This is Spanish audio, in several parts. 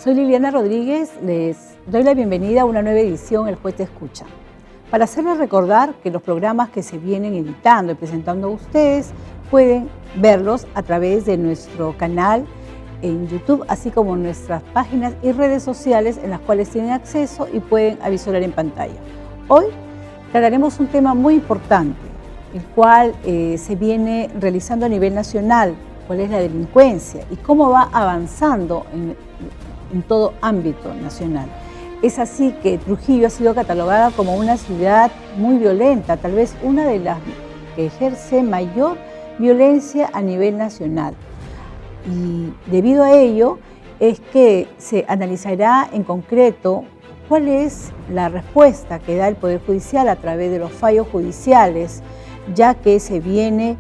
Soy Liliana Rodríguez, les doy la bienvenida a una nueva edición El Juez Te Escucha. Para hacerles recordar que los programas que se vienen editando y presentando a ustedes pueden verlos a través de nuestro canal en YouTube, así como en nuestras páginas y redes sociales en las cuales tienen acceso y pueden avisorar en pantalla. Hoy trataremos un tema muy importante, el cual se viene realizando a nivel nacional, cuál es la delincuencia y cómo va avanzando en todo ámbito nacional. Es así que Trujillo ha sido catalogada como una ciudad muy violenta, tal vez una de las que ejerce mayor violencia a nivel nacional. Y debido a ello es que se analizará en concreto cuál es la respuesta que da el Poder Judicial a través de los fallos judiciales, ya que se viene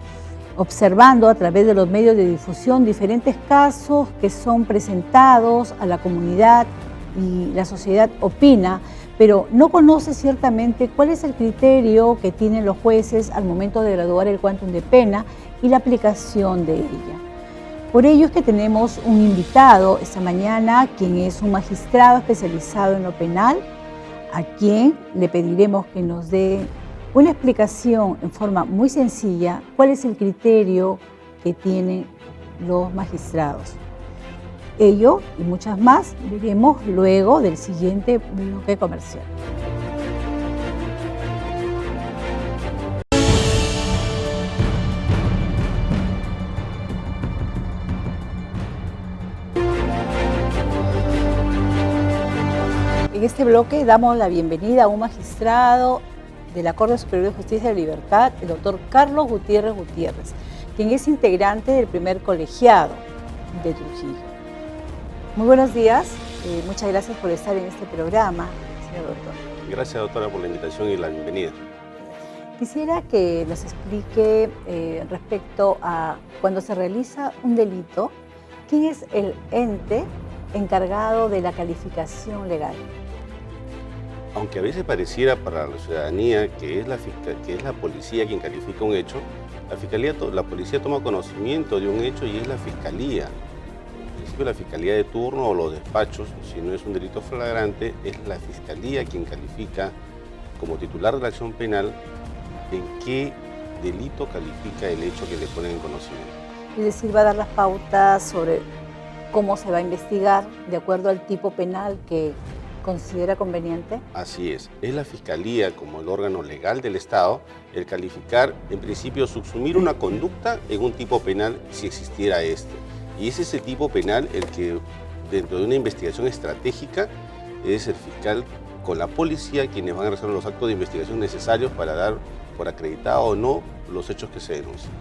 observando a través de los medios de difusión diferentes casos que son presentados a la comunidad y la sociedad opina, pero no conoce ciertamente cuál es el criterio que tienen los jueces al momento de graduar el quantum de pena y la aplicación de ella. Por ello es que tenemos un invitado esta mañana, quien es un magistrado especializado en lo penal, a quien le pediremos que nos dé una explicación en forma muy sencilla cuál es el criterio que tienen los magistrados. Ello y muchas más veremos luego del siguiente bloque comercial. En este bloque damos la bienvenida a un magistrado de la Corte Superior de Justicia de la Libertad, el doctor Carlos Gutiérrez Gutiérrez, quien es integrante del primer colegiado de Trujillo. Muy buenos días, muchas gracias por estar en este programa, señor doctor. Gracias, doctora, por la invitación y la bienvenida. Quisiera que nos explique respecto a cuando se realiza un delito, ¿quién es el ente encargado de la calificación legal? Aunque a veces pareciera para la ciudadanía que es la policía quien califica un hecho, la policía toma conocimiento de un hecho y es la fiscalía. En principio la fiscalía de turno o los despachos, si no es un delito flagrante, es la fiscalía quien califica como titular de la acción penal en qué delito califica el hecho que le ponen en conocimiento. Es decir, va a dar las pautas sobre cómo se va a investigar de acuerdo al tipo penal que considera conveniente. Así es la fiscalía como el órgano legal del Estado el calificar, en principio, subsumir una conducta en un tipo penal si existiera este. Y es ese tipo penal el que, dentro de una investigación estratégica, es el fiscal con la policía quienes van a realizar los actos de investigación necesarios para dar por acreditado o no los hechos que se denuncian.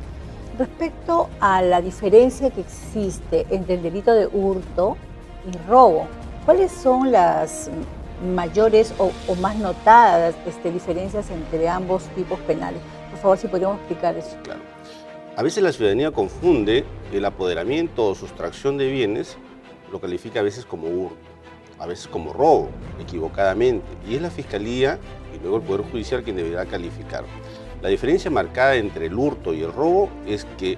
Respecto a la diferencia que existe entre el delito de hurto y robo, ¿cuáles son las mayores o más notadas diferencias entre ambos tipos penales? Por favor, si podríamos explicar eso. Claro. A veces la ciudadanía confunde el apoderamiento o sustracción de bienes, lo califica a veces como hurto, a veces como robo, equivocadamente. Y es la Fiscalía y luego el Poder Judicial quien deberá calificar. La diferencia marcada entre el hurto y el robo es que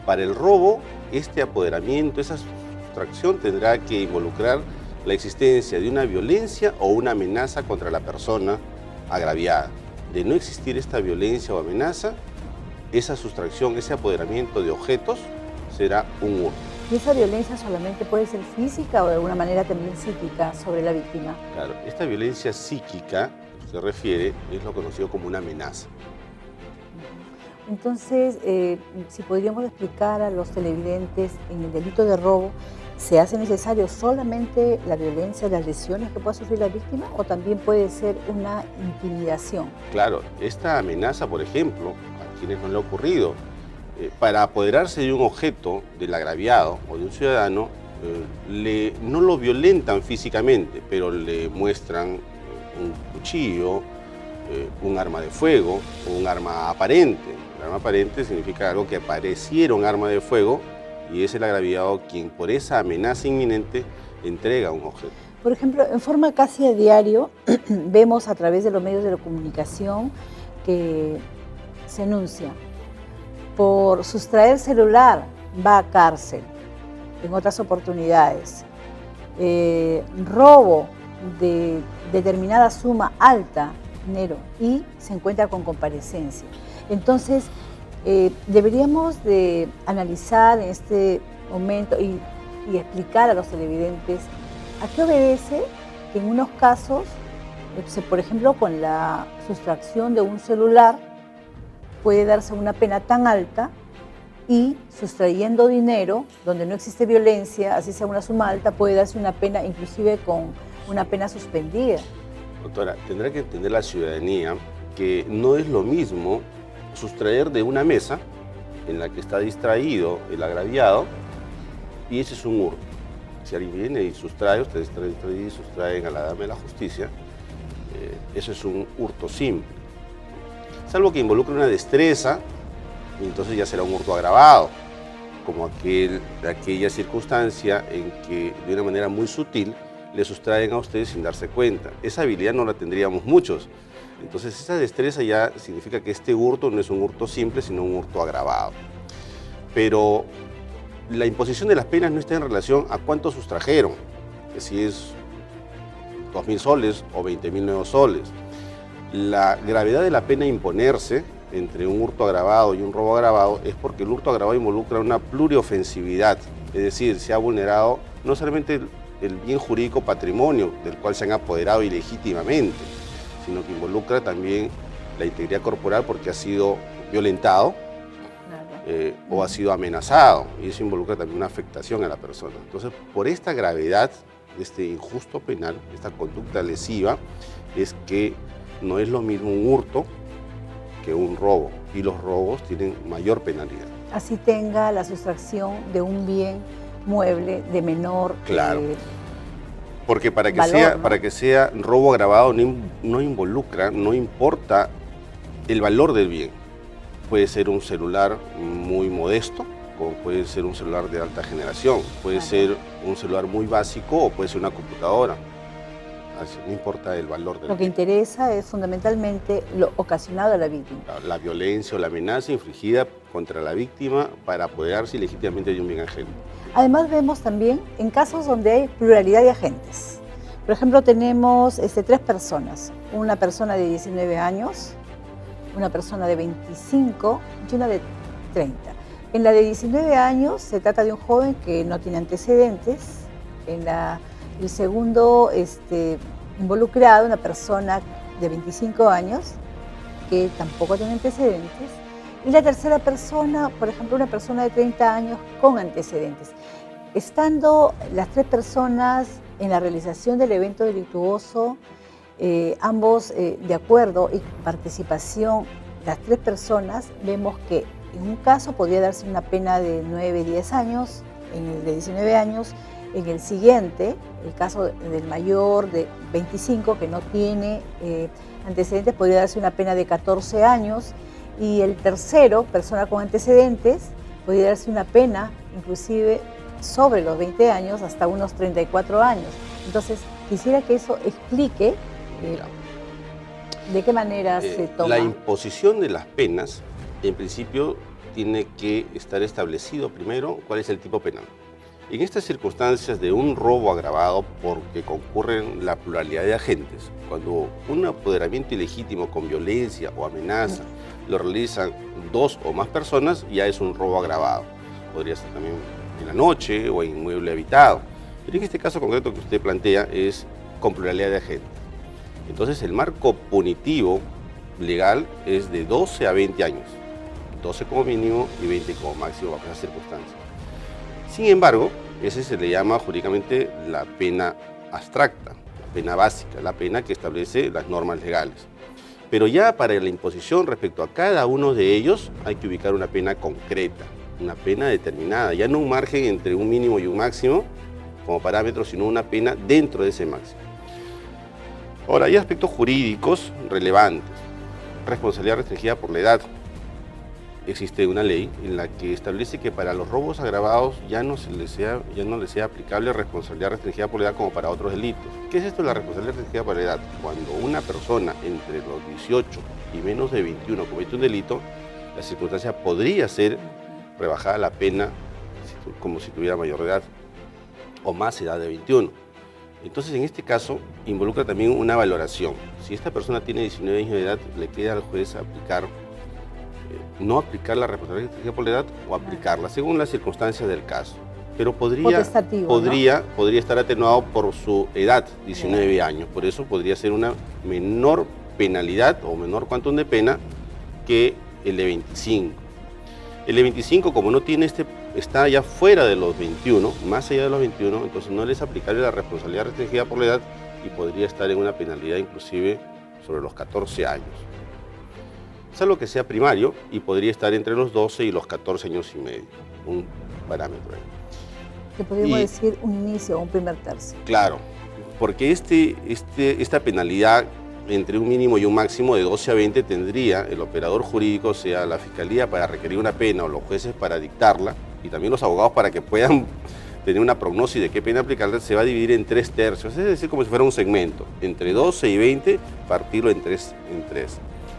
para el robo, este apoderamiento, esa sustracción tendrá que involucrar la existencia de una violencia o una amenaza contra la persona agraviada. De no existir esta violencia o amenaza, esa sustracción, ese apoderamiento de objetos será un hurto. ¿Y esa violencia solamente puede ser física o de alguna manera también psíquica sobre la víctima? Claro, esta violencia psíquica que se refiere es lo conocido como una amenaza. Entonces, si podríamos explicar a los televidentes, en el delito de robo, ¿se hace necesario solamente la violencia, las lesiones que pueda sufrir la víctima o también puede ser una intimidación? Claro, esta amenaza, por ejemplo, a quienes no le ha ocurrido, para apoderarse de un objeto del agraviado o de un ciudadano, no lo violentan físicamente, pero le muestran un cuchillo, un arma de fuego o un arma aparente. El arma aparente significa algo que pareciera un arma de fuego y es el agraviado quien por esa amenaza inminente entrega un objeto. Por ejemplo, en forma casi a diario vemos a través de los medios de la comunicación que se enuncia: por sustraer celular va a cárcel. En otras oportunidades, robo de determinada suma alta, dinero, y se encuentra con comparecencia. Entonces, deberíamos de analizar en este momento y explicar a los televidentes a qué obedece que en unos casos, por ejemplo, con la sustracción de un celular, puede darse una pena tan alta, y sustrayendo dinero, donde no existe violencia, así sea una suma alta, puede darse una pena, inclusive con una pena suspendida. Doctora, tendrá que entender la ciudadanía que no es lo mismo sustraer de una mesa en la que está distraído el agraviado, y ese es un hurto. Si alguien viene y sustrae, ustedes están distraídos y sustraen a la dama de la justicia, eso es un hurto simple. Salvo que involucre una destreza, y entonces ya será un hurto agravado, como aquella circunstancia en que de una manera muy sutil le sustraen a ustedes sin darse cuenta. Esa habilidad no la tendríamos muchos. Entonces esa destreza ya significa que este hurto no es un hurto simple, sino un hurto agravado. Pero la imposición de las penas no está en relación a cuánto sustrajeron, que si es 2.000 soles o 20.000 nuevos soles. La gravedad de la pena a imponerse entre un hurto agravado y un robo agravado es porque el hurto agravado involucra una pluriofensividad, es decir, se ha vulnerado no solamente el bien jurídico patrimonio del cual se han apoderado ilegítimamente, sino que involucra también la integridad corporal porque ha sido violentado o ha sido amenazado, y eso involucra también una afectación a la persona. Entonces, por esta gravedad de este injusto penal, esta conducta lesiva, es que no es lo mismo un hurto que un robo, y los robos tienen mayor penalidad. Así tenga la sustracción de un bien mueble de menor porque para que, valor, para que sea robo agravado no involucra, no importa el valor del bien. Puede ser un celular muy modesto, como puede ser un celular de alta generación, puede ser un celular muy básico o puede ser una computadora. Así, no importa el valor del bien. Lo que interesa es fundamentalmente lo ocasionado a la víctima. La violencia o la amenaza infligida contra la víctima para apoderarse ilegítimamente de un bien ajeno. Además vemos también en casos donde hay pluralidad de agentes. Por ejemplo, tenemos 3 personas, una persona de 19 años, una persona de 25 y una de 30. En la de 19 años se trata de un joven que no tiene antecedentes. El segundo involucrado, una persona de 25 años que tampoco tiene antecedentes. Y la tercera persona, por ejemplo, una persona de 30 años con antecedentes. Estando las 3 personas en la realización del evento delictuoso, ambos de acuerdo y participación, las 3 personas, vemos que en un caso podría darse una pena de 9, 10 años, en el de 19 años, en el siguiente, el caso del mayor de 25 que no tiene antecedentes, podría darse una pena de 14 años, y el tercero, persona con antecedentes, podría darse una pena inclusive sobre los 20 años hasta unos 34 años. Entonces, quisiera que eso explique de qué manera se toma. La imposición de las penas, en principio, tiene que estar establecido primero cuál es el tipo penal. En estas circunstancias de un robo agravado porque concurren la pluralidad de agentes, cuando un apoderamiento ilegítimo con violencia o amenaza lo realizan 2 o más personas, ya es un robo agravado. Podría ser también en la noche o en inmueble habitado. Pero en este caso concreto que usted plantea es con pluralidad de agentes. Entonces el marco punitivo legal es de 12 a 20 años. 12 como mínimo y 20 como máximo bajo esas circunstancias. Sin embargo, ese se le llama jurídicamente la pena abstracta, la pena básica, la pena que establece las normas legales. Pero ya para la imposición respecto a cada uno de ellos hay que ubicar una pena concreta, una pena determinada, ya no un margen entre un mínimo y un máximo como parámetro, sino una pena dentro de ese máximo. Ahora, hay aspectos jurídicos relevantes. Responsabilidad restringida por la edad. Existe una ley en la que establece que para los robos agravados ya no le sea aplicable responsabilidad restringida por la edad como para otros delitos. ¿Qué es esto de la responsabilidad restringida por la edad? Cuando una persona entre los 18 y menos de 21 comete un delito, la circunstancia podría ser rebajada la pena como si tuviera mayor edad o más edad de 21. Entonces, en este caso, involucra también una valoración. Si esta persona tiene 19 años de edad, le queda al juez aplicar, no aplicar la responsabilidad restringida por la edad o aplicarla, según las circunstancias del caso. Pero podría estar atenuado por su edad, 19 años. Por eso podría ser una menor penalidad o menor quantum de pena que el de 25. El de 25, como no tiene está ya fuera de los 21, más allá de los 21, entonces no le es aplicable la responsabilidad restringida por la edad y podría estar en una penalidad inclusive sobre los 14 años. Salvo que sea primario y podría estar entre los 12 y los 14 años y medio, un parámetro ahí. Que podríamos decir un inicio o un primer tercio. Claro, porque esta penalidad entre un mínimo y un máximo de 12 a 20 tendría el operador jurídico, o sea, la Fiscalía para requerir una pena o los jueces para dictarla, y también los abogados para que puedan tener una prognosis de qué pena aplicarle, se va a dividir en 3 tercios, es decir, como si fuera un segmento, entre 12 y 20, partirlo en tres.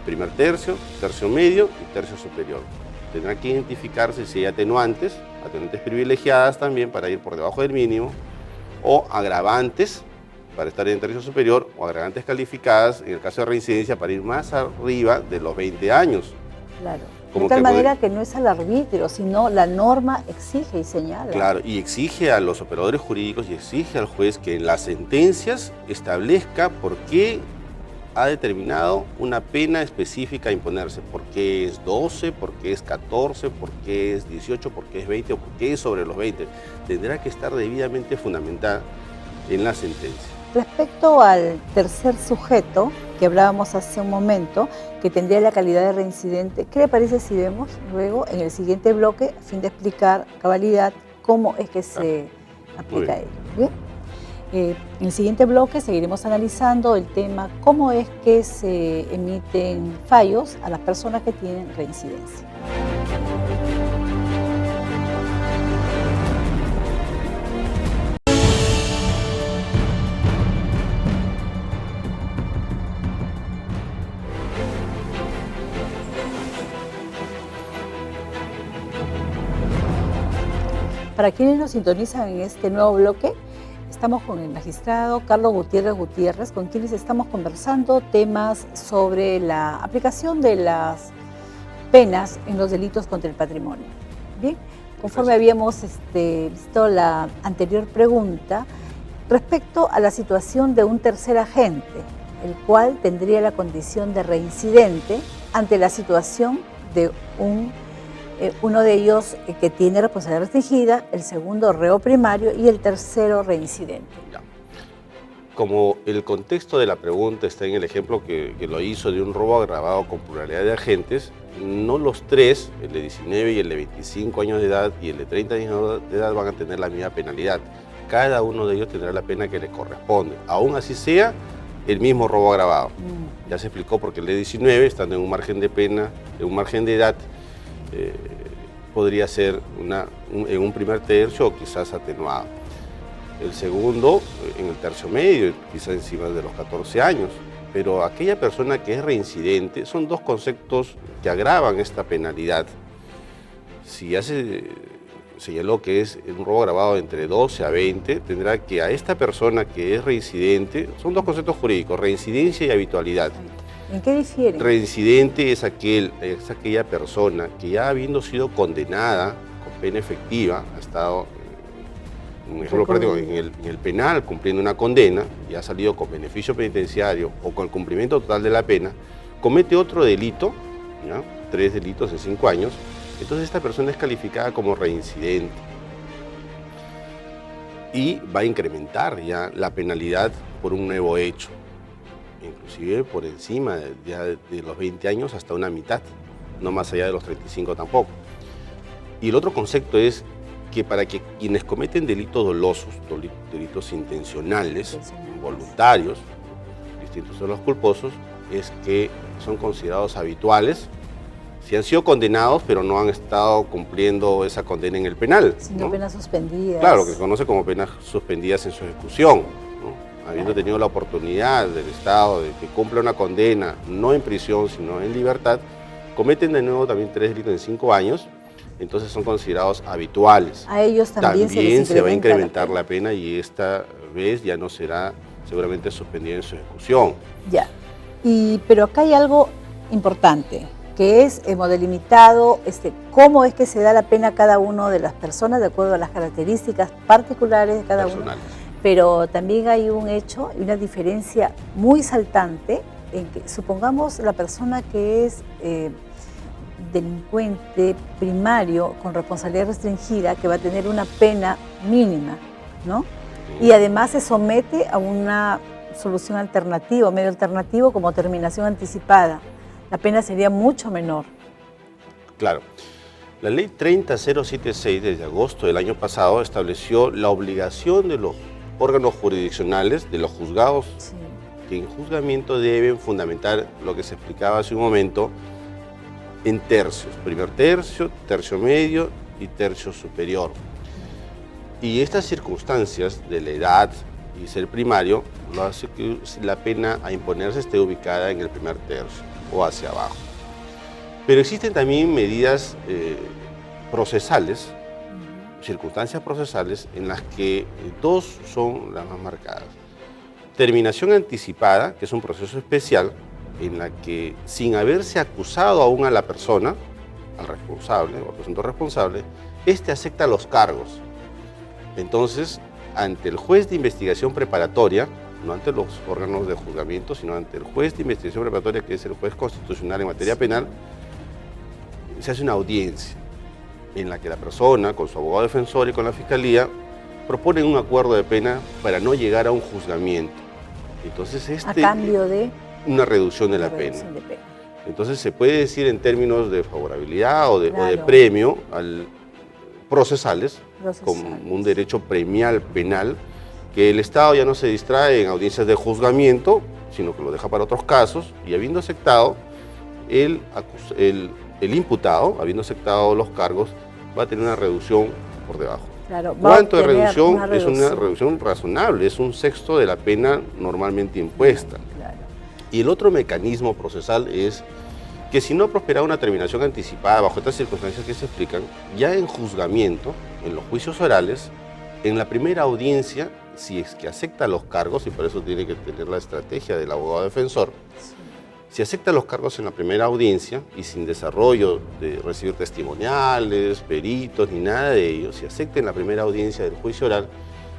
Primer tercio, tercio medio y tercio superior. Tendrá que identificarse si hay atenuantes privilegiadas también para ir por debajo del mínimo, o agravantes para estar en tercio superior, o agravantes calificadas en el caso de reincidencia para ir más arriba de los 20 años. Claro. De tal manera que no es al arbitrio, sino la norma exige y señala. Claro, y exige a los operadores jurídicos y exige al juez que en las sentencias establezca por qué ha determinado una pena específica a imponerse, por qué es 12, por qué es 14, por qué es 18, por qué es 20 o por qué es sobre los 20. Tendrá que estar debidamente fundamentada en la sentencia. Respecto al tercer sujeto, que hablábamos hace un momento, que tendría la calidad de reincidente, ¿qué le parece si vemos luego en el siguiente bloque, a fin de explicar a cabalidad cómo es que se aplica ello? ¿Bien? En el siguiente bloque seguiremos analizando el tema cómo es que se emiten fallos a las personas que tienen reincidencia. Para quienes nos sintonizan en este nuevo bloque, estamos con el magistrado Carlos Gutiérrez, con quienes estamos conversando temas sobre la aplicación de las penas en los delitos contra el patrimonio. Bien, conforme habíamos visto la anterior pregunta, respecto a la situación de un tercer agente, el cual tendría la condición de reincidente ante la situación de uno de ellos que tiene responsabilidad restringida, el segundo reo primario y el tercero reincidente. Ya. Como el contexto de la pregunta está en el ejemplo que lo hizo de un robo agravado con pluralidad de agentes, no los tres, el de 19 y el de 25 años de edad y el de 30 años de edad van a tener la misma penalidad. Cada uno de ellos tendrá la pena que le corresponde, aún así sea el mismo robo agravado. Ya se explicó porque el de 19, estando en un margen de pena, en un margen de edad, podría ser en un primer tercio o quizás atenuado. El segundo en el tercio medio, quizás encima de los 14 años. Pero aquella persona que es reincidente, son dos conceptos que agravan esta penalidad. Si ya se señaló que es un robo agravado entre 12 a 20, tendrá que a esta persona que es reincidente, son dos conceptos jurídicos, reincidencia y habitualidad. ¿En qué difieren? Reincidente es aquella persona que ya habiendo sido condenada con pena efectiva, ha estado, un ejemplo práctico, en el penal cumpliendo una condena, y ha salido con beneficio penitenciario o con el cumplimiento total de la pena, comete otro delito, ¿ya? 3 delitos en 5 años, entonces esta persona es calificada como reincidente y va a incrementar ya la penalidad por un nuevo hecho, inclusive por encima de los 20 años hasta una mitad, no más allá de los 35 tampoco. Y el otro concepto es que para que quienes cometen delitos dolosos, delitos intencionales, voluntarios, distintos a los culposos, es que son considerados habituales si han sido condenados pero no han estado cumpliendo esa condena en el penal. Sino penas suspendidas. Claro, que se conoce como penas suspendidas en su ejecución, ¿no? Habiendo tenido la oportunidad del Estado de que cumpla una condena, no en prisión, sino en libertad, cometen de nuevo también 3 delitos en 5 años, entonces son considerados habituales. A ellos también se va a incrementar la pena y esta vez ya no será seguramente suspendida en su ejecución. Ya. Pero acá hay algo importante, que es, hemos delimitado cómo es que se da la pena a cada una de las personas de acuerdo a las características particulares de cada uno. Pero también hay un hecho y una diferencia muy saltante en que, supongamos, la persona que es delincuente primario con responsabilidad restringida, que va a tener una pena mínima, ¿no? Y además se somete a una solución alternativa, medio alternativo, como terminación anticipada. La pena sería mucho menor. Claro. La ley 30076 desde agosto del año pasado estableció la obligación de los órganos jurisdiccionales, de los juzgados, sí, que en juzgamiento deben fundamentar lo que se explicaba hace un momento en tercios, primer tercio, tercio medio y tercio superior. Y estas circunstancias de la edad y ser primario lo hace que la pena a imponerse esté ubicada en el primer tercio o hacia abajo. Pero existen también medidas procesales, circunstancias procesales en las que dos son las más marcadas. Terminación anticipada, que es un proceso especial en la que, sin haberse acusado aún a la persona, al responsable o al presunto responsable, este acepta los cargos. Entonces, ante el juez de investigación preparatoria, no ante los órganos de juzgamiento, sino ante el juez de investigación preparatoria, que es el juez constitucional en materia penal, se hace una audiencia en la que la persona, con su abogado defensor y con la fiscalía, proponen un acuerdo de pena para no llegar a un juzgamiento. Entonces, a cambio de una reducción de la pena. Entonces, se puede decir en términos de favorabilidad o de premio procesales, como un derecho premial penal, que el Estado ya no se distrae en audiencias de juzgamiento, sino que lo deja para otros casos, y habiendo aceptado, el imputado, habiendo aceptado los cargos, va a tener una reducción por debajo. Claro, ¿cuánto de reducción? Es una reducción razonable, es un sexto de la pena normalmente impuesta. Claro. Y el otro mecanismo procesal es que si no ha prosperado una terminación anticipada bajo estas circunstancias que se explican, ya en juzgamiento, en los juicios orales, en la primera audiencia, si es que acepta los cargos, y por eso tiene que tener la estrategia del abogado defensor, sí, si acepta los cargos en la primera audiencia y sin desarrollo de recibir testimoniales, peritos, ni nada de ello, si acepta en la primera audiencia del juicio oral,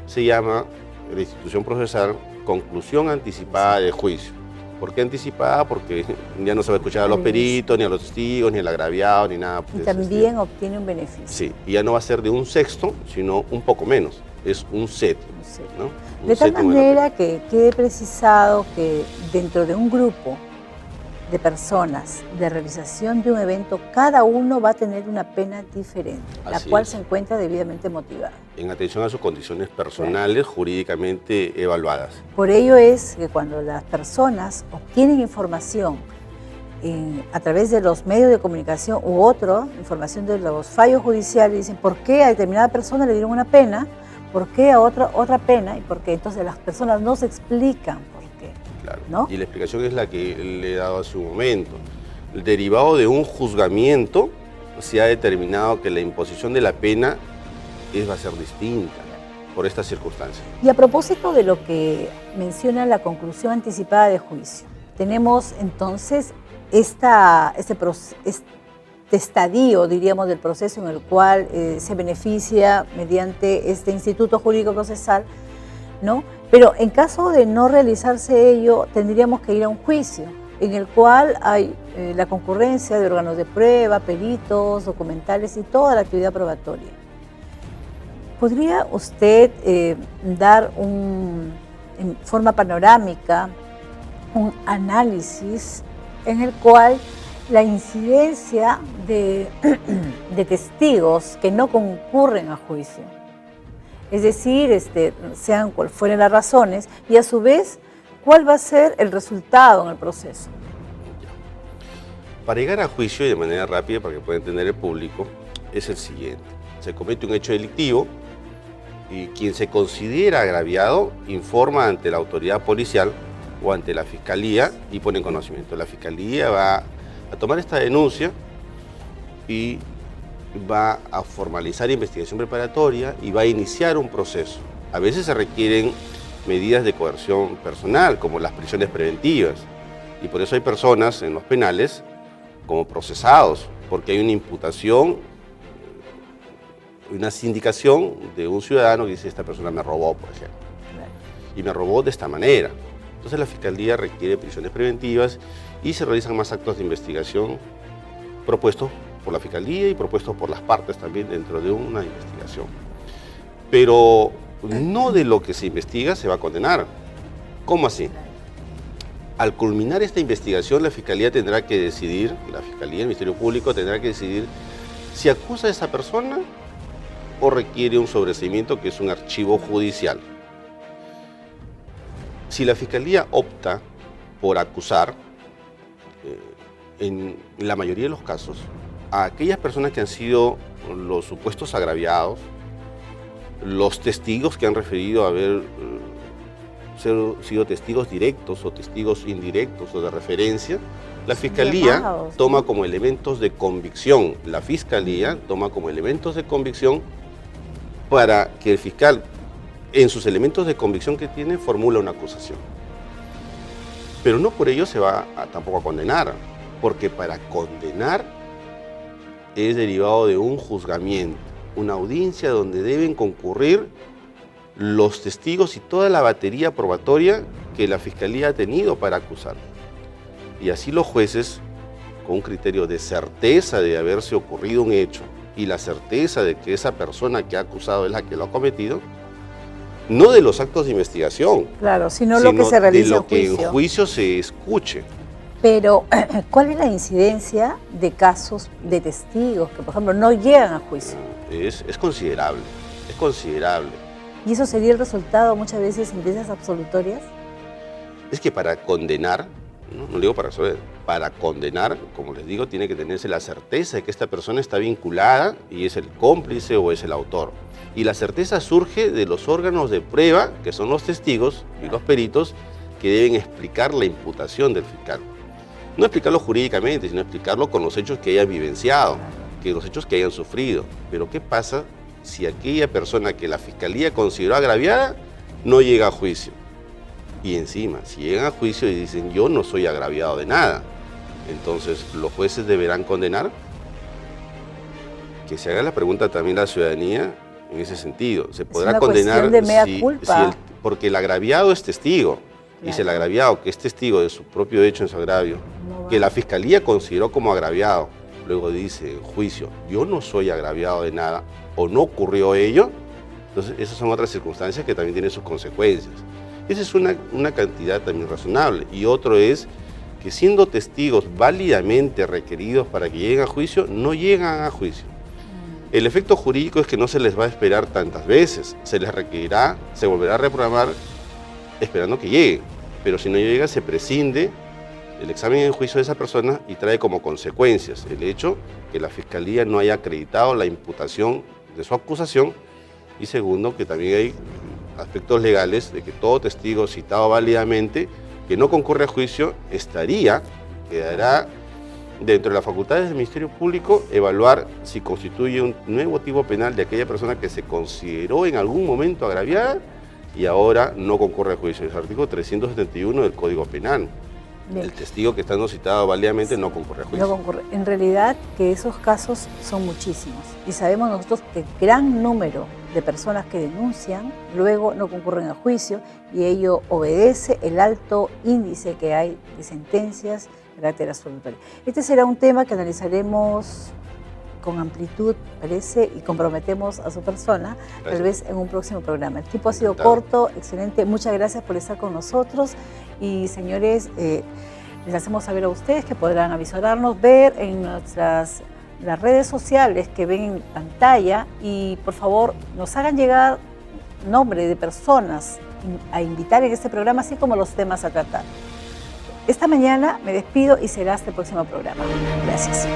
se llama, en la institución procesal, conclusión anticipada del juicio. ¿Por qué anticipada? Porque ya no se va a escuchar a los peritos, ni a los testigos, ni al agraviado, ni nada. Y también obtiene un beneficio. Sí, y ya no va a ser de un sexto, sino un poco menos, es un séptimo. ¿No? De tal manera que quede precisado que dentro de un grupo de personas de realización de un evento, cada uno va a tener una pena diferente, la cual se encuentra debidamente motivada. En atención a sus condiciones personales, jurídicamente evaluadas. Por ello es que cuando las personas obtienen información a través de los medios de comunicación u otra información de los fallos judiciales, dicen por qué a determinada persona le dieron una pena, por qué a otra pena, y por qué entonces las personas no se explican. Claro. ¿No? Y la explicación es la que le he dado hace un momento. El derivado de un juzgamiento se ha determinado que la imposición de la pena va a ser distinta por estas circunstancias. Y a propósito de lo que menciona la conclusión anticipada de juicio, tenemos entonces este estadio, diríamos, del proceso en el cual se beneficia mediante este instituto jurídico procesal, ¿no? Pero en caso de no realizarse ello, tendríamos que ir a un juicio, en el cual hay la concurrencia de órganos de prueba, peritos, documentales y toda la actividad probatoria. ¿Podría usted dar en forma panorámica un análisis en el cual la incidencia de testigos que no concurren a juicio, es decir, sean cuales fueren las razones, y a su vez, cuál va a ser el resultado en el proceso? Para llegar a juicio y de manera rápida, para que pueda entender el público, es el siguiente. Se comete un hecho delictivo y quien se considera agraviado informa ante la autoridad policial o ante la fiscalía y pone en conocimiento. La fiscalía va a tomar esta denuncia y va a formalizar investigación preparatoria y va a iniciar un proceso. A veces se requieren medidas de coerción personal, como las prisiones preventivas. Y por eso hay personas en los penales como procesados, porque hay una imputación, una sindicación de un ciudadano que dice: esta persona me robó, por ejemplo, y me robó de esta manera. Entonces la Fiscalía requiere prisiones preventivas y se realizan más actos de investigación propuestos por la Fiscalía y propuestos por las partes también dentro de una investigación. Pero no de lo que se investiga se va a condenar. ¿Cómo así? Al culminar esta investigación, la Fiscalía tendrá que decidir, la Fiscalía, el Ministerio Público tendrá que decidir si acusa a esa persona o requiere un sobreseimiento, que es un archivo judicial. Si la Fiscalía opta por acusar, en la mayoría de los casos, a aquellas personas que han sido los supuestos agraviados, los testigos que han referido a haber sido testigos directos o testigos indirectos o de referencia, la Fiscalía toma como elementos de convicción. La Fiscalía toma como elementos de convicción para que el fiscal, en sus elementos de convicción que tiene, formula una acusación. Pero no por ello se va tampoco a condenar, porque para condenar es derivado de un juzgamiento, una audiencia donde deben concurrir los testigos y toda la batería probatoria que la Fiscalía ha tenido para acusar. Y así los jueces, con un criterio de certeza de haberse ocurrido un hecho y la certeza de que esa persona que ha acusado es la que lo ha cometido, no de los actos de investigación, claro, sino lo que se realiza de lo que en juicio se escuche. Pero, ¿cuál es la incidencia de casos de testigos que, por ejemplo, no llegan a juicio? Es considerable, es considerable. ¿Y eso sería el resultado muchas veces en sentencias absolutorias? Es que para condenar, no digo para resolver, para condenar, como les digo, tiene que tenerse la certeza de que esta persona está vinculada y es el cómplice o es el autor. Y la certeza surge de los órganos de prueba, que son los testigos y los peritos, que deben explicar la imputación del fiscal. No explicarlo jurídicamente, sino explicarlo con los hechos que hayan vivenciado, que los hechos que hayan sufrido. Pero ¿qué pasa si aquella persona que la Fiscalía consideró agraviada no llega a juicio? Y encima, si llegan a juicio y dicen: yo no soy agraviado de nada, entonces los jueces deberán condenar. Que se haga la pregunta también a la ciudadanía en ese sentido. ¿Se podrá condenar porque el agraviado es testigo? Claro. Y si el agraviado, que es testigo de su propio hecho en su agravio, que la Fiscalía consideró como agraviado, luego dice en juicio: yo no soy agraviado de nada, o no ocurrió ello, entonces esas son otras circunstancias que también tienen sus consecuencias. Esa es una cantidad también razonable. Y otro es que, siendo testigos válidamente requeridos para que lleguen a juicio, no llegan a juicio. El efecto jurídico es que no se les va a esperar tantas veces, se les requerirá, se volverá a reprogramar esperando que lleguen, pero si no llega se prescinde el examen en juicio de esa persona y trae como consecuencias el hecho que la Fiscalía no haya acreditado la imputación de su acusación, y segundo, que también hay aspectos legales de que todo testigo citado válidamente que no concurre a juicio quedará dentro de las facultades del Ministerio Público evaluar si constituye un nuevo tipo penal de aquella persona que se consideró en algún momento agraviada y ahora no concurre a juicio. Es el artículo 371 del Código Penal. Bien. El testigo que está no citado válidamente no concurre a juicio. No concurre. En realidad que esos casos son muchísimos y sabemos nosotros que gran número de personas que denuncian luego no concurren a juicio, y ello obedece el alto índice que hay de sentencias de carácter absolutorio. Este será un tema que analizaremos con amplitud, parece, y comprometemos a su persona, tal vez en un próximo programa. El tiempo ha sido corto, excelente. Muchas gracias por estar con nosotros. Y señores, les hacemos saber a ustedes que podrán avisorarnos, ver en las redes sociales que ven en pantalla, y por favor nos hagan llegar nombre de personas a invitar en este programa, así como los temas a tratar. Esta mañana me despido y será hasta el próximo programa. Gracias.